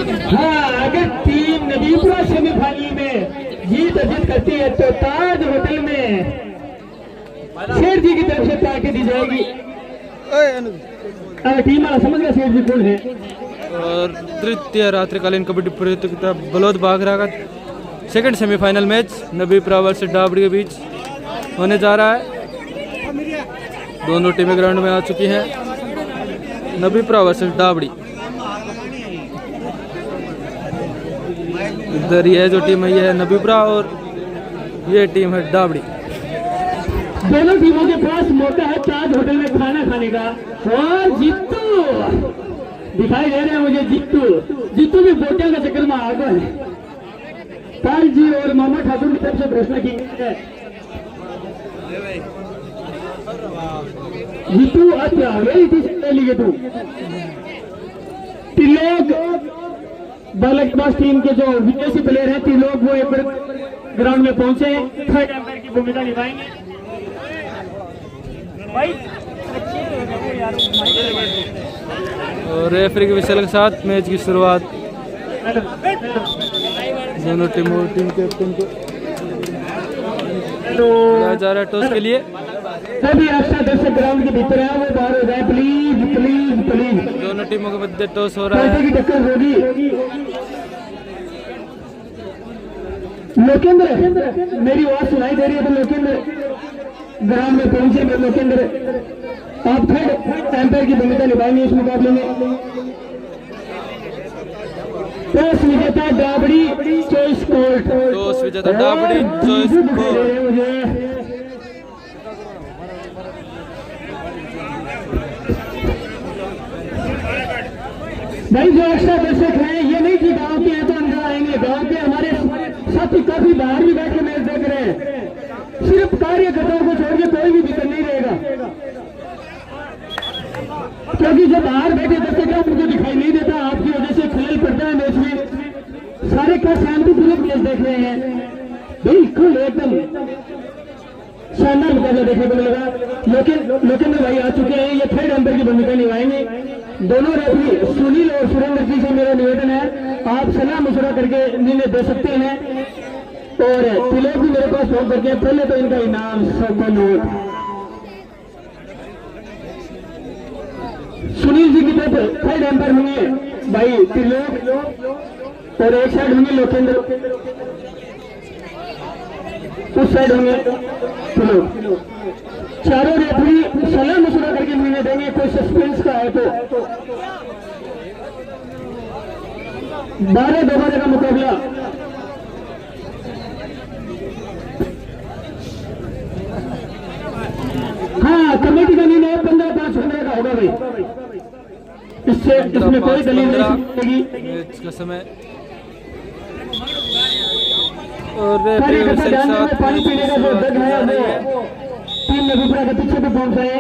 हाँ, अगर team नबीपुरा semifinal में जीत अर्जित करती है तो ताज होटल में शेर जी की तरफ से पार्टी दी जाएगी। अगर टीम वाला समझ गया शेर जी कौन है। और तृतीय रात्रिकालीन कबड्डी प्रतियोगिता बलौद बाघरा का second semifinal match Nabipura versus Dabri के बीच होने जा रहा है। दोनों टीमें ग्राउंड में आ चुकी हैं। नबीपुरा वर्सेस डाबड़ी। इधर ये जो टीम है ये है नबीपुरा और ये टीम है डाबड़ी। दोनों टीमों के पास मौका है ताज होटल में खाना खाने का। और जीतू दिखाई दे रहे हैं मुझे। जीतू भी बोटियां का चक्कर में आगे है। पाल जी और मोहम्मद ठाकुर की तरफ से प्रश्न की है। जीतू अच्छा लीजिए तू तिलोक बालकबाज टीम के जो विदेशी प्लेयर हैं तिलोक वो एक बार ग्राउंड में पहुंचे थर्ड एम्पायर की भूमिका निभाएंगे। और रेफरी के विशेष के साथ मैच की शुरुआत दोनों टीम कैप्टन को बुलाया जा रहा है टॉस के लिए। सभी अच्छा दर्शक ग्राउंड के भीतर है वो बाहर हो जाए प्लीज प्लीज प्लीज। दोनों टीमों के मध्य टॉस हो रहा है। की टक्कर होगी। लोकेंद्र मेरी आवाज सुनाई दे रही है तो लोकेंद्र ग्राउंड में पहुंचे। लोकेंद्र आप थर्ड एम्पायर की भूमिका निभाएंगे इस मुकाबले में। टॉस विजेता डाबड़ी चॉइस कोर्ट। टॉस विजेता डाबड़ी चॉइस कोर्ट। भाई जो एक्स्ट्रा दर्शक हैं ये नहीं कि गांव के हैं तो अंदर आएंगे। गांव के हमारे साथी काफी बाहर भी बैठ के मैच देख रहे हैं। सिर्फ कार्यकर्ताओं को छोड़ के कोई भी भीतर नहीं रहेगा क्योंकि जो बाहर बैठे दर्शक हैं उनको दिखाई नहीं देता। आपकी वजह से खलल पड़ता है मैच में। सारे का शांतिपूर्वक मैच देख रहे हैं। बिल्कुल एकदम शानदार मुकाबला देखने को मिलेगा। लोकेंद्र भाई आ चुके हैं। ये थर्ड एम्पायर की भूमिका निभाएंगे। दोनों रेफरी सुनील और सुरेंद्र जी से मेरा निवेदन है आप सलाह मशुरा करके निर्णय दे सकते हैं। और तिलोक भी मेरे पास फोन करके पहले तो इनका इनाम 100 नोट सुनील जी की तरफ थर्ड एम्पायर होंगे भाई तिलोक और एक साइड होंगे लोकेंद्र उस साइड होंगे तिलोक। चारों रेफरी सलाह मशुरा करके निर्णय देंगे। कोई सस्पेंस का है तो 12 दोबारा का मुकाबला। हाँ कमेटी का निर्णय 15-5 का होगा भाई। इसमें कोई दलील नहीं मिलेगी। इसका समय और रेफरी के साथ पानी पीने का जो जग है वो टीम नबीपुरा के पीछे पे पहुंच गए।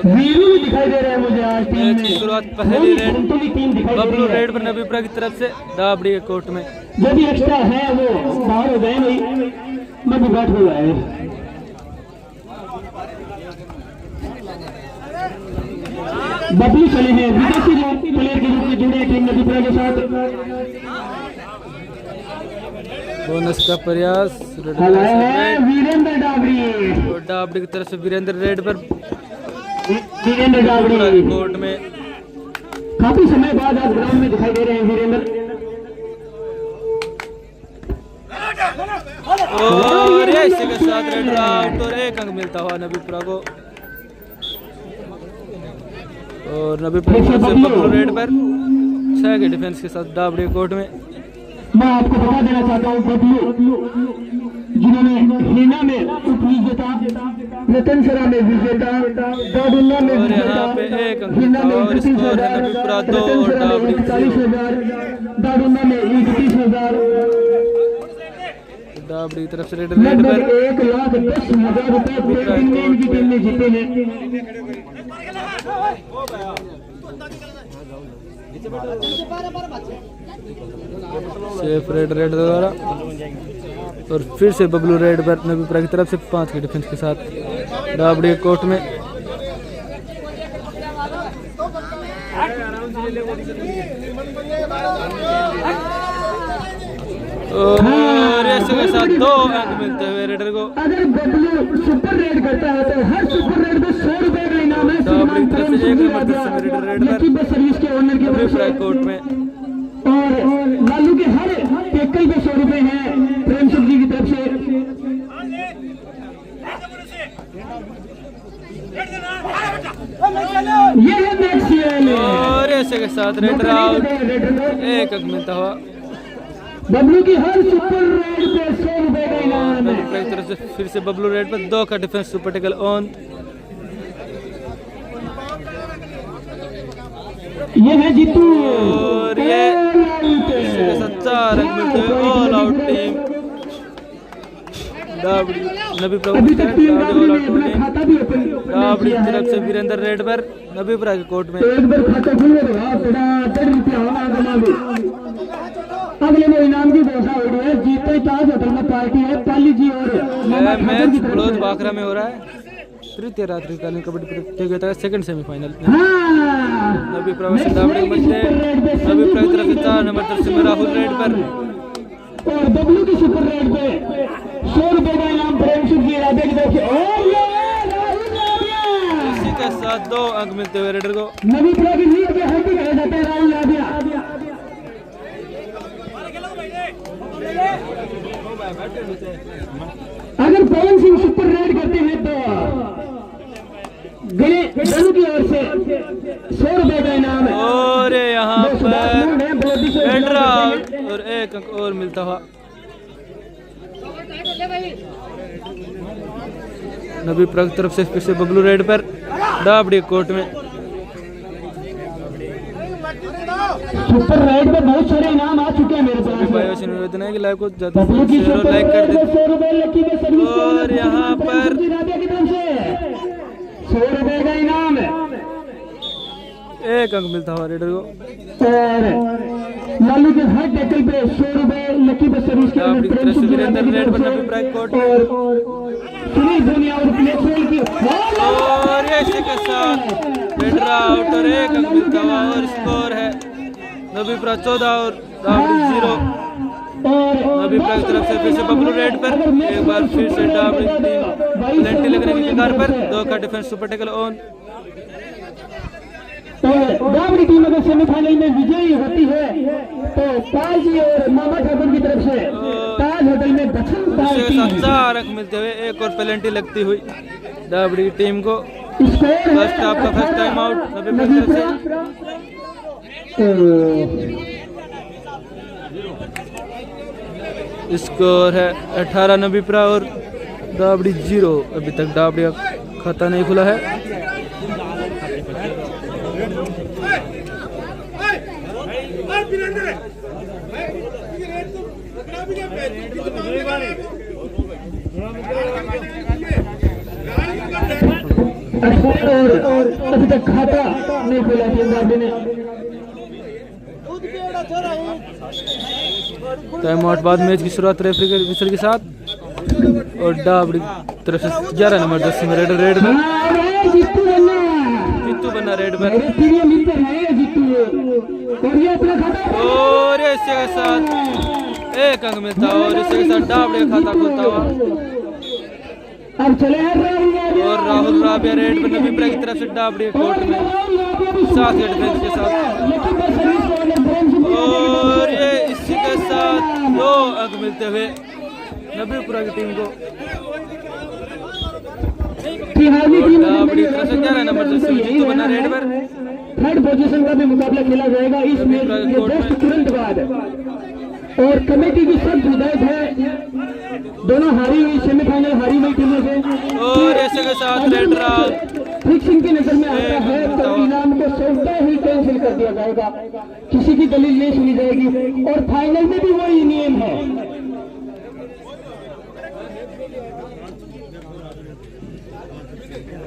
वीरू भी दिखाई दे रहे हैं मुझे आज टीम में। शुरुआत पहली रेड टीम दिखाई बबलू रेड पर नबीपुरा की तरफ से डाबड़ी के कोर्ट में। जो भी एक्स्ट्रा है वो बाहर हो गए भाई। मैं भी बैठ हुआ है। बबलू चले हैं विदेशी प्लेयर के रूप में जुड़े टीम नबीपुरा के साथ। बोनस का प्रयास वीरेंद्र डाबड़ी और डाबड़ी की तरफ से वीरेंद्र रेड पर वीरेंद्र डाबड़ी कोर्ट में काफी समय बाद आज ग्राउंड में दिखाई दे रहे हैं वीरेंद्र। और इसी के साथ रेड आउट और 1 अंक मिलता हुआ नबीपुरा को। और नबीपुरा से बबलू रेड पर 6 के डिफेंस के साथ डाबड़ी कोर्ट में। मैं आपको बता देना चाहता हूँ बबलू जिन्होंने हीना में उप विजेता रतनसरा में विजेता दादुल्ला में विजेता हीना में 31,000 रतनसरा में 41,000 दादुल्ला में 31,000 डाबड़ी की तरफ से रेड लगभग 1,10,000 रुपए इनकी टीम ने जीते हैं। सेफ रेड द्वारा और फिर से बबलू रेड पर नबीपुरा की तरफ से 5 के डिफेंस के साथ डाबड़ी कोर्ट में। और ऐसे के साथ 2 अंक मिलते हुए रेडर को। अगर बबलू सुपर रेड करता है तो हर सुपर रेड में 100 रुपए का इनाम है। सर्विस के ओनर के तरफ से कोर्ट में और लालू के हर टेकल पे 100 रुपए हैं प्रेम सुख जी की तरफ से। ये है मैक्सियल और ऐसे के साथ रेडर आउट, 1 अंक मिलता हुआ। बबलू की हर सुपर रेड पे 100 रुपए का इनाम है। तरफ से फिर से बबलू रेड पर 2 का डिफेंस सुपर टेकल ऑन। ये है जीतू और ये 4 अंक मिलते हुए ऑल आउट टीम डाबड़ी। नबी अभी तक टीम डाबड़ी ने अपना टीम खाता भी ओपन डाबड़ी की तरफ से वीरेंद्र रेड पर नबीपुरा के कोर्ट में। एक बार खाता खुल गया थोड़ा 1.5 रुपया होना जमा भी। अगले में इनाम की घोषणा हो रही है। जीते ताज होटल में पार्टी है पाली जी और मैच बलोच बाखरा में हो रहा है। तृतीय रात्रिकालीन कबड्डी प्रतियोगिता का सेकंड सेमीफाइनल नबीपुरा वर्सेस डाबड़ी मध्य। नबीपुरा की तरफ से 4 नंबर तरफ से राहुल रेड पर और बबलू की सुपर रेड पे 100 रुपए का इनाम प्रेम सुख जी राधे की तरफ से। और ये राहुल लाबिया इसी के साथ 2 अंक मिलते हुए रेडर को। नबीपुरा की लीड के हड्डी कहे जाते हैं राहुल लाबिया। अगर पवन सिंह सुपर रेड करते हैं तो गणू की ओर से 100 रुपए का इनाम है। और यहाँ पर रेडर आउट और 1 अंक और मिलता हुआ। नबीपुरा की तरफ से फिर से बबलू रेड पर डाबड़ी कोर्ट में। सुपर रेड में बहुत सारे इनाम आ चुके हैं मेरे पास। भाइयों से निवेदन है कि लाइव को ज्यादा शेयर और लाइक कर दें। 100 रुपए लकी के सर्विस और यहाँ पर राधे की तरफ से 100 रुपए का इनाम है। 1 अंक मिलता हुआ रेडर को। और लालू के हर टेकल पे 100 रुपए लकी पे सर्विस के डाबड़ी की तरफ से वीरेंद्र रेड पर नबीपुरा कोर्ट और सुनील धोनी और प्लेसमेंट की और इसी के साथ रेडर आउट और 1 अंक मिलता हुआ। और स्कोर है नबीपुरा 14 और डाबड़ी 0। नबीपुरा की तरफ से फिर से बबलू रेड पर एक बार फिर से डाबड़ी टीम प्लेंटी लगने की कगार पर 2 का defence super tackle on. Dabri team अगर सेमीफाइनल में विजयी होती है तो ताज जी और मामा ठाकुर की तरफ से ताज होटल में दक्षिण इसके साथ 4 अंक मिलते हुए एक और पेनल्टी लगती हुई डाबड़ी की टीम को। फर्स्ट हाफ का फर्स्ट टाइम आउट नबीपुरा की तरफ से। स्कोर है 18 नबीपुरा और डाबड़ी 0। अभी तक डाबड़ी का खाता नहीं खुला है। और अभी तक खाता नहीं खुला टीम डाबड़ी ने। टाइम आउट बाद मैच की शुरुआत रेफरी के विसल के साथ और डाबड़ी तरफ से 11 नंबर 10 में रेड में जीतू बना रेड पर। और इसके साथ 1 अंक मिलता है और इसके साथ डाबड़ी का खाता खुलता हुआ। अब चले हैं और राहुल राबिया रेड पर नबीपुरा की तरफ से डाबड़ी कोर्ट में 7 डिफेंस के साथ। और ये इसी के साथ 2 अंक मिलते हुए नबीपुरा की टीम को। डाबड़ी की तरफ से 11 नंबर से जीतू बना रेड पर। थर्ड पोजीशन का भी मुकाबला खेला जाएगा इस मैच के जस्ट तुरंत बाद। और कमेटी की सख्त हिदायत है दोनों हारी हुई सेमीफाइनल हारी हुई टीमों से। और ऐसे के साथ रेड फिक्सिंग की नजर में आता है तो इनाम को सौदा ही कैंसिल कर दिया जाएगा। किसी की दलील नहीं सुनी जाएगी और फाइनल में भी वही नियम है।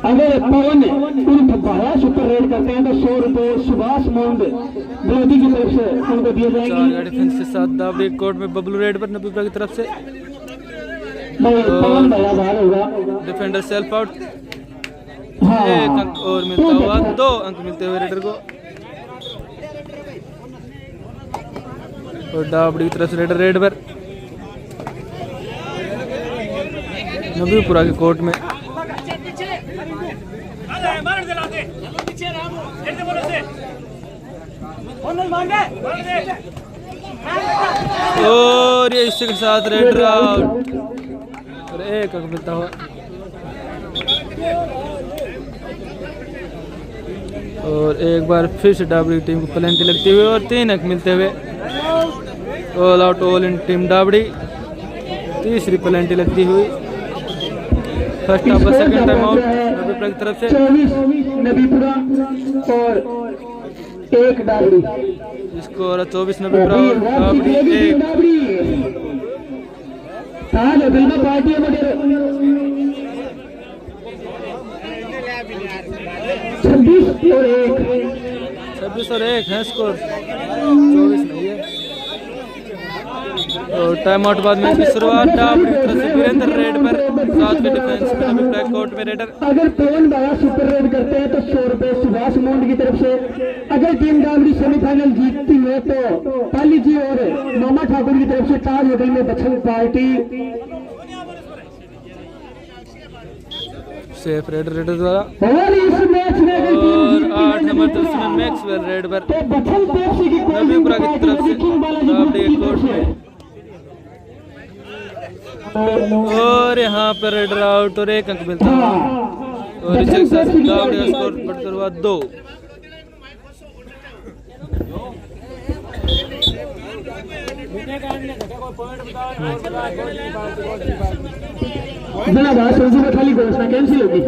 अगर पवन उर्फ भाया सुपर रेड करते हैं तो 100 रुपए सुभाष मोंड विरोधी की तरफ से उनको दिए जाएंगे। डिफेंस के साथ डाबड़ी कोर्ट में बबलू रेड पर नबीपुरा की तरफ से। पवन भाया बाहर होगा। Defender self out. हाँ। 1 अंक और मिलता हुआ 2 अंक मिलते हुए रेडर को। और डाबड़ी की तरफ से रेडर रेड पर नबीपुरा के कोर्ट में। और ये इसी के साथ रेड आउट और एक अंक मिलता हुआ। और एक बार फिर से डाबड़ी की टीम को पेनल्टी लगती हुई और 3 अंक मिलते हुए all out all in team Dabri. तीसरी पेनल्टी लगती हुई। फर्स्ट हाफ का सेकंड टाइम आउट नबीपुरा की तरफ से। 24 नबीपुरा और 1 डाबड़ी। स्कोर 24 नबीपुरा और डाबड़ी 1। पार्टी है 26 और 1 है स्कोर, 24 नहीं है। और टाइम आउट बाद मैच की शुरुआत डाबड़ी की तरफ से वीरेंद्र रेड पर 7 के डिफेंस में कोर्ट में रेडर। अगर पवन बाबा सुपर रेड करते हैं तो 100 रुपए सुभाष मोंड की तरफ से। अगर टीम डाबड़ी सेमीफाइनल जीतती है तो पाली जी और मामा ठाकुर की तरफ से ताज होटल में बछंग पार्टी। सेफ रेडर रेडर द्वारा। और इस मैच में और 8 नंबर तरफ से मैक्सवेल रेड पर तो बछंग पेप्सी की नबीपुरा की तरफ से डाबड़ी कोर्ट में। और यहाँ पर रेडर आउट और 1 अंक मिलता है। और इसी के साथ डाबड़ी का स्कोर बढ़कर हुआ 2। खाली घोषणा कैंसिल होगी।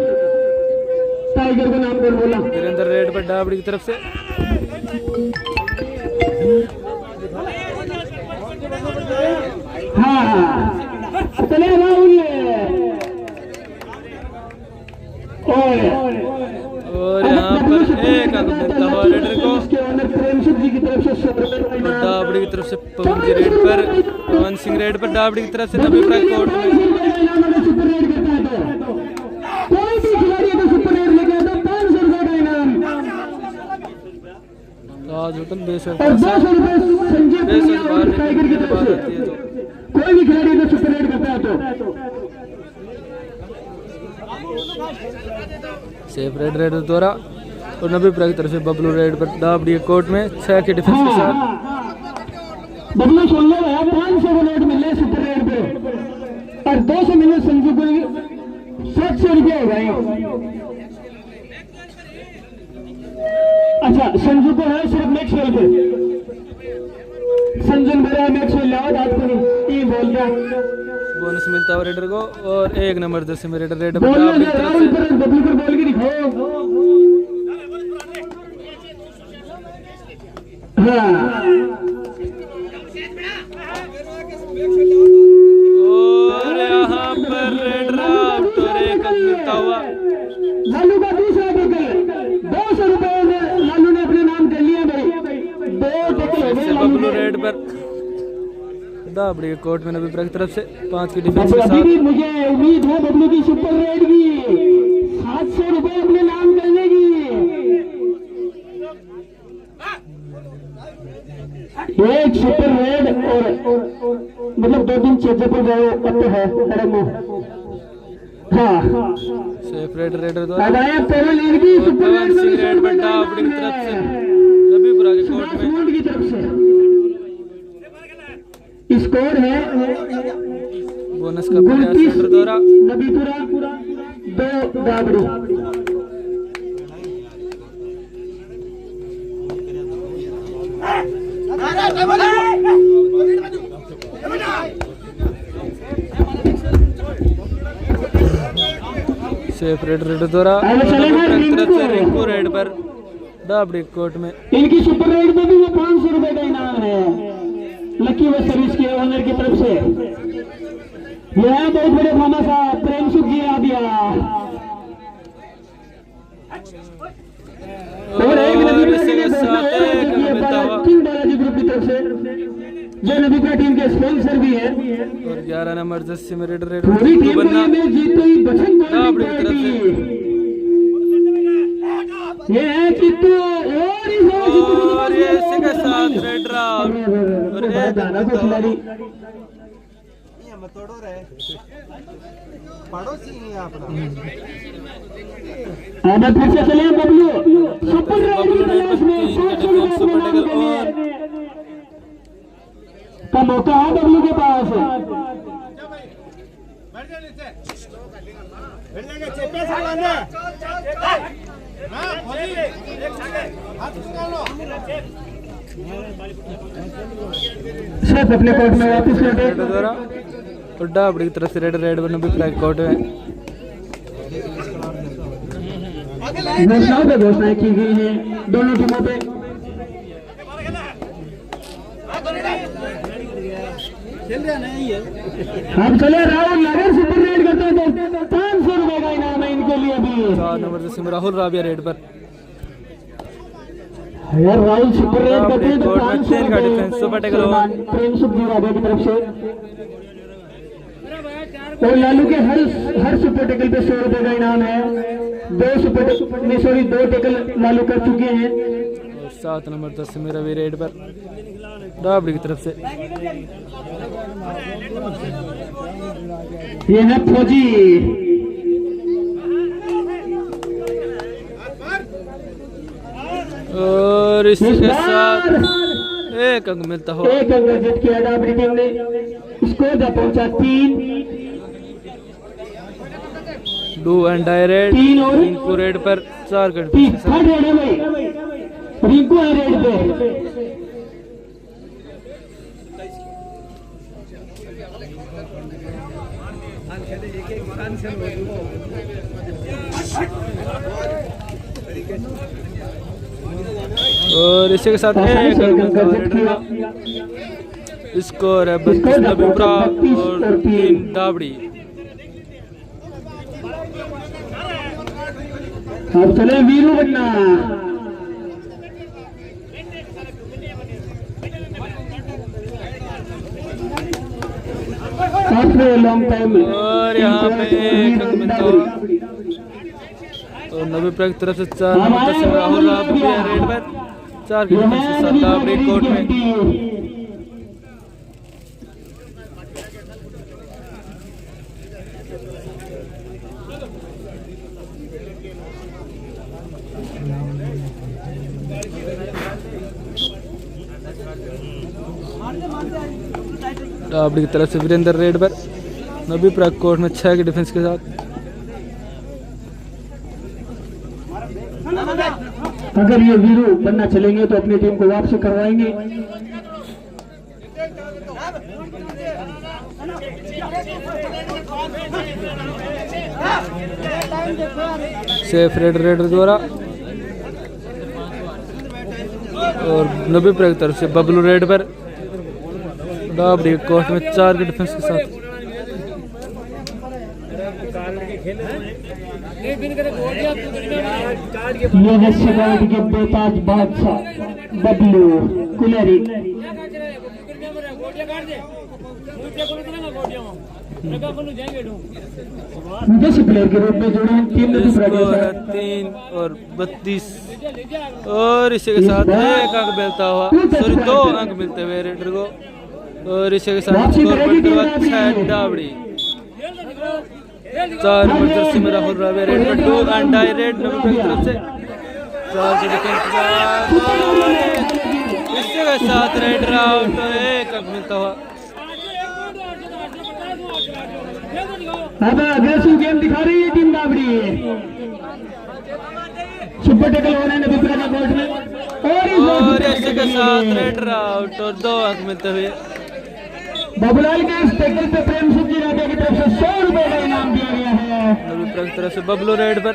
टाइगर को नाम कर बोला वीरेंद्र रेड पर डाबड़ी की तरफ से। हाँ चले राहुल। और यहाँ पर 1 अंक मिलता हुआ रेडर को। प्रेमसुख जी की तरफ से डाबड़ी की तरफ से पवन जी रेड पर, पवन सिंह रेड पर डाबड़ी की तरफ से नबीपुरा कोर्ट में। कोई भी खिलाड़ी अगर सुपर रेड लेके आता 500 रुपए का इनाम। ताज होटल बेसर और 200 रुपए संजीव टाइगर की तरफ से। कोई भी खिलाड़ी अगर सुपर रेड करता है तो सेफ रेड रेडर द्वारा। और नबीपुरा की तरफ से बबलू रेड पर डाबड़ी कोर्ट में 6 के डिफेंस के साथ। बबलू सुन लो यार, 500 को नोट मिले सुपर रेड पे और 200 मिले संजू को 700 रुपये हो गए। अच्छा संजू को है सिर्फ मैक्सवेल पे। संजन मेरा मैक्सवेल लाओ रात को नहीं बोल रहा। बोनस मिलता है रेडर को। और 1 नंबर जैसे में रेडर रेड बबलू पर बोल के दिखाओ। और यहाँ पर रेडर आउट और 1 अंक मिलता हुआ। लालू का दूसरा टैकल 200 रुपए में लालू ने अपने नाम कर लिया भाई। 2 टैकल हो गए बबलू रेड पर डाबड़ी के कोर्ट में नबीपुरा की तरफ से 5 की डिफेंस के साथ। मुझे उम्मीद है बबलू की सुपर रेड की 700 रुपए अपने नाम करने की। एक सुपर रेड और मतलब 2 दिन चेजे पर गए पत्ते है। हाँ सेफ रेड रेडर द्वारा। पवन सिंह रेड पर डाबड़ी की तरफ से नबीपुरा के कोर्ट में की तरफ से। स्कोर है बोनस का प्रयास रेडर द्वारा। नबीपुरा 2 डाबड़ी। सेफ रेड रेडर द्वारा। तरफ से रिंकू रेड पर डाबड़ी कोर्ट में। इनकी सुपर रेड में भी वो 500 रुपए का इनाम है लकी वे सर्विस के ओनर की तरफ से। यह बहुत बड़े मामा साहब प्रेमसुख जी आ दिया। और एक बालाजी ग्रुप की तरफ से जो नबीपुरा टीम के स्पॉन्सर भी है। और 11 नंबर जर्सी में रेडर रेड पूरी टीम में जीत गई बछंग डाबड़ी की तरफ से। ये है चित्तू और ये इसी के साथ साथ रेड आउट और एक जाना तो खिलाड़ी आना फिर से चले बबलू सुपर रेड की तलाश में 700 रुपए में नाम के लिए का मौका है बबलू के पास। सिर्फ अपने कोर्ट में वापस लौटे द्वारा और डाबड़ी की तरफ से रेड रेड बना भी फ्लैग कोर्ट में घोषणाओं पे घोषणाएं की गई हैं दोनों टीमों पे। हम चले राहुल अगर सुपर रेड करते हैं तो 500 रुपए का इनाम है इनके लिए भी। 4 नंबर से राहुल राबिया रेड पर यार राहुल सुपर रेड करते हैं तो कोर्ट में 500 3 का डिफेंस सुपर टैकल ओवर प्रेम सुख जी राबिया की तरफ से और लालू के हर सुपर टैकल पे 100 रुपए का इनाम है। 2 टैकल लालू कर चुके हैं। 7 नंबर 10 मेरा भी रेड पर डाबड़ी की तरफ से ये है फौजी और इसके साथ एक अंक मिलता हो। एक अंक जीत किया डाबरी टीम ने। स्कोर जा पहुंचा 3 डू एंड डायरेक्ट तीन और रिंकू रेड पर 4 का थर्ड रेड है भाई रिंकू है रेड पे। और इसी के साथ एक स्कोर है 32 नबीपुरा और 3 डाबड़ी। अब चले वीरू बन्ना लॉन्ग टाइम और यहाँ पे एक अंक मिलता हुआ और नबीपुरा की तरफ से 4 नंबर से राहुल राबिया रेड पर 4 की डिफेंस के साथ डाबड़ी कोर्ट में। डाबड़ी की तरफ से वीरेंद्र रेड पर नबीपुरा कोर्ट में 6 की डिफेंस के साथ। अगर ये वीरू बनना चलेंगे तो अपनी टीम को वापसी करवाएंगे। सेफ रेड रेडर द्वारा और नबीपुरा की तरफ से बबलू रेड पर डाबड़ी कोर्ट में 4 के डिफेंस के साथ। ये है शिवाजी के बेताज बादशाह बबलू कुलेरी। 10 प्लेयर के रूप में जुड़े हैं टीम स्कोर 3 और 32 और इसी के साथ 1 अंक मिलता हुआ 2 अंक मिलते हुए रेडर को और इसी के साथ स्कोर बढ़ते हुआ 6 डाबड़ी। 4 नंबर जर्सी में राहुल राबिया रेड पर 2 एंड डायरेक्ट नबीपुरा की तरफ से 4 की डिफेंस इसी के साथ रेड आउट 1 अंक मिलता हुआ। अब अग्रेसिव गेम दिखा रही है टीम डाबड़ी। सुपर टैकल हो रहे हैं नबीपुरा के कोर्ट में और इसी के साथ रेड आउट और 2 अंक मिलते हुए बाबूलाल के इस टैकल पे प्रेम सिंह जी राजा की तरफ से 100 रुपए का इनाम दिया गया है। नबीपुरा की तरफ से बबलू रेड पर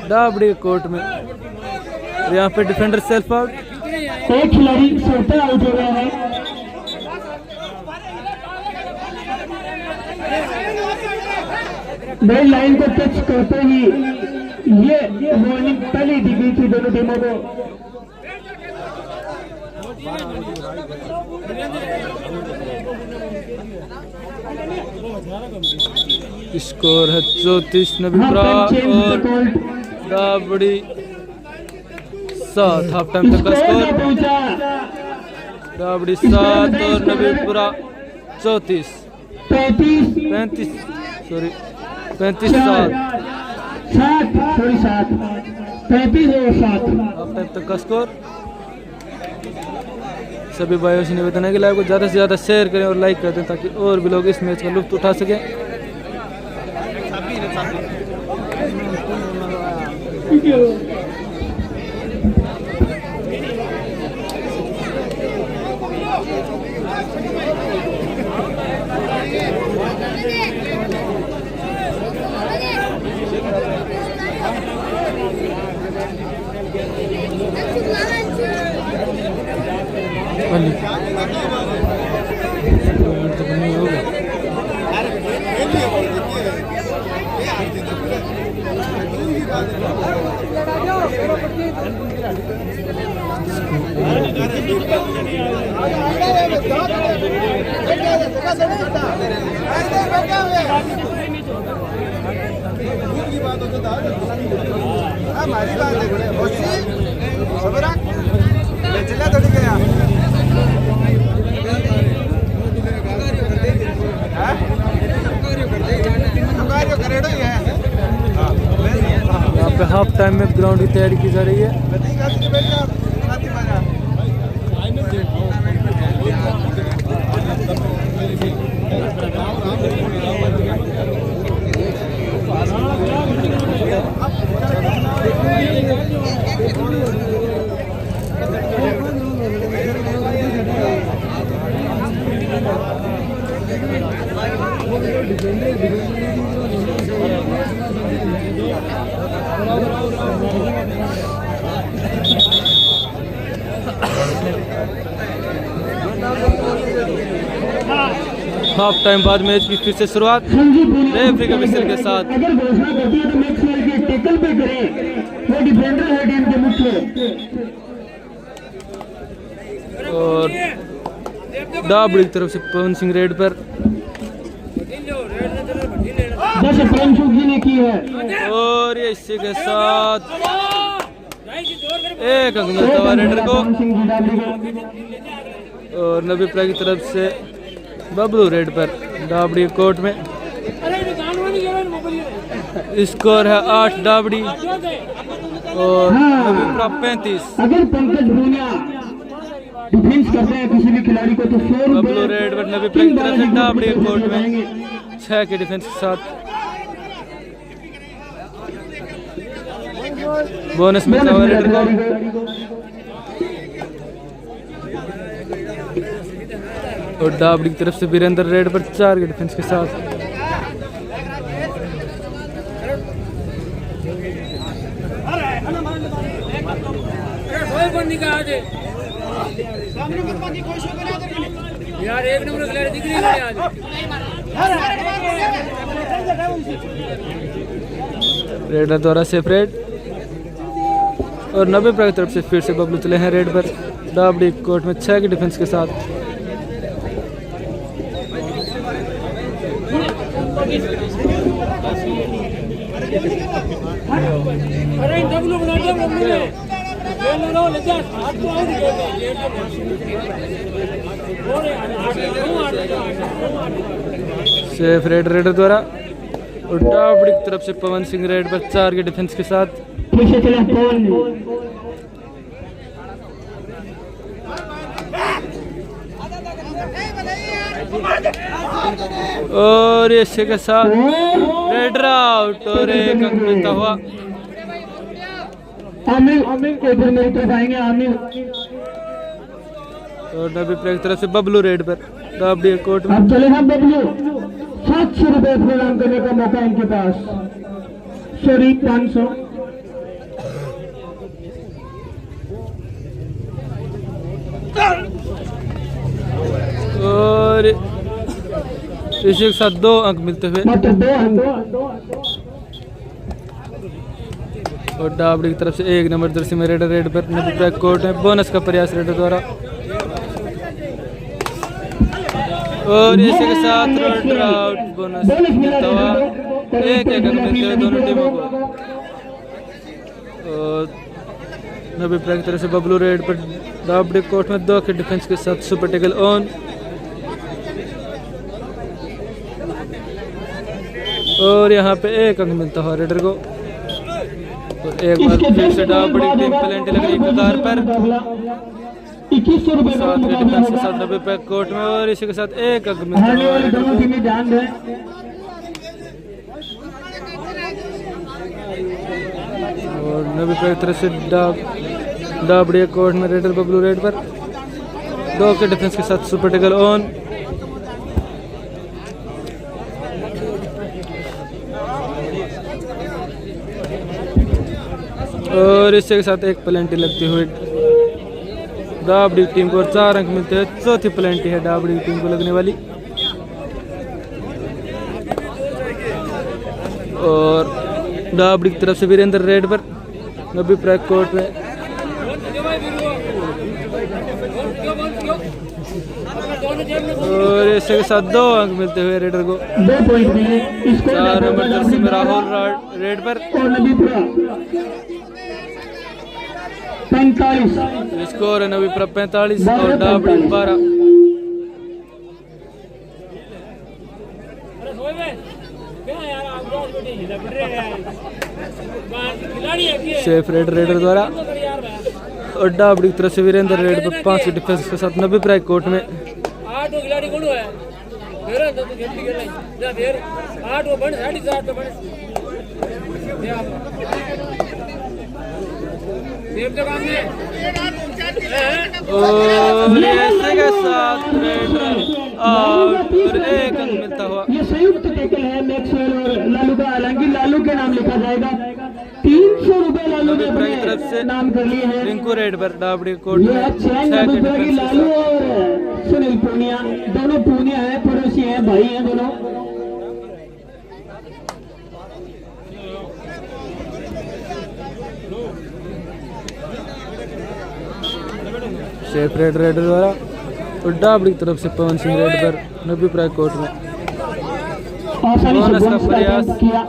डाबड़ी कोर्ट में यहाँ पे डिफेंडर सेल्फ आउट। एक खिलाड़ी सोते आउट हो गया है। भाई लाइन को टच करते ही ये वार्निंग पहले दी गई थी दोनों टीमों को। स्कोर है 34 नबीपुरा और डाबड़ी 7 हाफ टाइम तक का स्कोर पहुंचा डाबड़ी 7 और नबीपुरा 34 35 सॉरी 35 7 35 और 7 हाफ टाइम तक का स्कोर। सभी भाइयों से निवेदन है कि लाइव को ज़्यादा से ज़्यादा शेयर करें और लाइक कर दें ताकि और भी लोग इस मैच का लुत्फ उठा सकें। हमारी बात है जिला थोड़ी गया यहाँ पे हाफ टाइम में ग्राउंड की तैयारी की जा रही है। हाफ टाइम बाद मैच की फिर से शुरुआत रेफरी के विसल के साथ। अगर घोषणा करती है तो मेक श्योर कि टैकल पे करें, वो डिफेंडर है टीम के मुख्य। और डाबड़ी की तरफ से पवन सिंह रेड पर जैसे प्रेमचुक जी ने की है और ये इसी के साथ एक अंक मिलता हुआ रेडर को। और नबीपुरा की तरफ से बबलू रेड पर डाबड़ी कोर्ट में। स्कोर है 8 डाबड़ी और नबीपुरा 35। अगर पंकज भूनिया डिफेंस करते हैं किसी भी खिलाड़ी को तो 100 बबलू रेड पर नबीपुरा की तरफ से डाबड़ी कोर्ट में 6 के डिफेंस के साथ बोनस मिलता हुआ रेडर को। और डाबड़ी की तरफ से वीरेंद्र रेड पर 4 के डिफेंस के साथ। यार एक नंबर खिलाड़ी दिख रही है आज। रेडर द्वारा सेपरेट और नबीपुरा की तरफ से फिर से बबलू चले हैं रेड पर डाबड़ी कोर्ट में 6 के डिफेंस के साथ। अरे डब्लू बना दे मम्मी ने ये लो ले जा हाथ को आउट कर दे सेफ रेड रेडर द्वारा और डाबड़ी की तरफ से पवन सिंह रेड पर 4 के डिफेंस के साथ। पीछे चले पवन और इसी के साथ रेडर आउट और एक अंक मिलता हुआ। आमिर को इधर मेरी तरफ आएंगे आमिर। और नबीपुरा की तरफ से बबलू रेड पर डाबड़ी कोर्ट में। अब चले हम बबलू 700 रुपए प्रदान करने का मौका इनके पास। सॉरी 500। और इसी के साथ 2 अंक मिलते हुए मात्र 2 अंक। और डाबड़ी की तरफ से 1 नंबर जर्सी में रेडर रेड पर नबीपुरा कोर्ट में बोनस का प्रयास रेडर द्वारा। और इसी के साथ रेडर आउट बोनस मिलता हुआ 1 अंक मिलते हुए दोनों टीमों को। और नबी प्रा की तरफ से बबलू रेड पर दाबड़ी कोर्ट में 2 के डिफेंस के साथ सुपर टैकल ऑन। और यहाँ पे 1 अंक मिलता हुआ रेडर को। और एक बार फिर से दाबड़ी टीम पेनल्टी लग रही कगार पर। 2100 रुपए का 7 के मुकाबला डिफेंस के होगा। साथ नबी प्रा कोर्ट में और इसी के साथ 1 अंक मिलता हारने हुआ वाली रेडर दोनों को। टीमें ध्यान दें। और नबी प्रा की तरफ से दाबड़ी कोर्ट में रेडर बबलू रेड पर 2 के डिफेंस के साथ सुपर टैकल ऑन। और इससे के साथ 1 पेनल्टी लगती हुई दाबड़ी टीम को और 4 अंक मिलते हैं। चौथी पेनल्टी है दाबड़ी टीम को लगने वाली। और दाबड़ी की तरफ से वीरेंद्र रेड पर नबी प्रा कोर्ट में और इससे के साथ 2 अंक मिलते हुए रेडर को। 2 पॉइंट मिले। स्कोर 4 नंबर जर्सी में राहुल रेड पर। और नबीपुरा 45। स्कोर है नबी प्रा 45 और दाबड़ी 12। शेफ रेडर द्वारा और दाबड़ी की तरफ से वीरेंद्र रेड पर 5 के डिफेंस के साथ नबी प्रा कोर्ट में। 8 खिलाड़ी कौन है मेरा तो खेल खेल जा फिर 8 वो बन 8.5 तो बन देव तो काम में और ऐसे के साथ रेडर आउट और 1 अंक मिलता हुआ। ये संयुक्त टैकल है मैक्सवेल और लालू का। हालांकि लालू के नाम लिखा जाएगा। 300 रुपए लालू ने नबी प्रा की तरफ से अपने नाम कर लिए हैं। रिंकू रेड पर दाबड़ी कोर्ट ये में अच्छे हैं 6 के नबीपुरा की। डिफेंस के लालू साथ। और सुनील पूनिया दोनों पूनिया है, पड़ोसी हैं, भाई हैं दोनों। शेफ रेडर द्वारा और दाबड़ी की तरफ से पवन सिंह रेड पर नबी प्रा कोर्ट में। आसानी से बोनस का बोनस का प्रयास। अटेम्प्ट किया।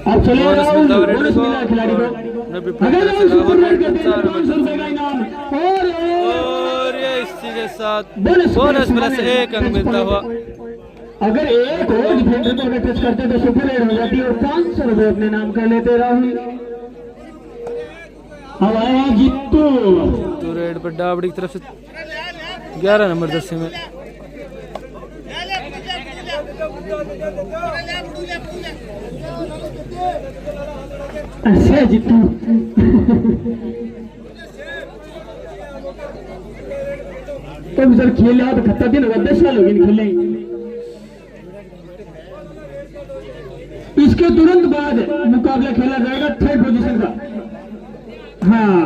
अब चले बोनस राहुल, मिलता हुआ रेडर बोनस को। मिला खिलाड़ी को। नबी प्रा की अगर तरफ से वो सुपर राहुल रेड रेड करते पर हैं 4 तो 500 नंबर रुपए का इनाम। और ये इसी के साथ बोनस बोनस प्लस 1 अंक मिलता हुआ। अगर एक और डिफेंडर को अगर टच करते तो सुपर रेड हो जाती और 500 रुपए अपने नाम कर लेते राहुल। अब आए हैं जीतू। तो रेड पर दाबड़ी की तरफ से 11 नंबर जर्सी में। अच्छा जीतू। तो सर खेल तो खत्ता दिन होगा, 10 साल हो गए खेले। इसके तुरंत बाद मुकाबला खेला जाएगा 3rd पोजीशन का। हाँ,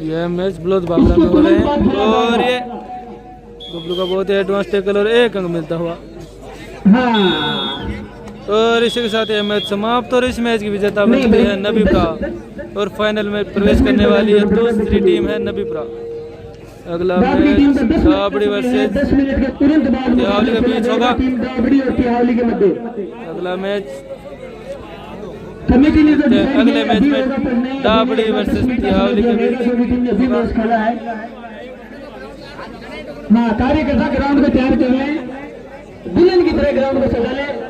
यह मैच ब्लोथ बाबला में हो रहे हैं और ये बबलू का बहुत ही एडवांस टैकल और 1 अंक मिलता हुआ। हाँ। और इसी के साथ यह मैच समाप्त और इस मैच की विजेता बनती है नबी प्रा और फाइनल में प्रवेश करने वाली है दूसरी टीम है नबी प्रा। अगला दाबड़ी टीम मैच का 10 दाबड़ी वर्सेस 10 मिनट के तुरंत बाद तिहावली के बीच होगा। टीम दाबड़ी और तिहावली के मध्य। अगला मैच कमेटी ने तो decide अगले किया मैच अभी में होगा, पर नहीं, दाबड़ी अभी वर्सेस 10 मिनट तिहावली के जाएगा, बीच जो भी टीम ने अभी मैच खेला है। हाँ, कार्यकर्ता ग्राउंड को तैयार कर लें, दुल्हन की तरह ग्राउंड को सजा लें।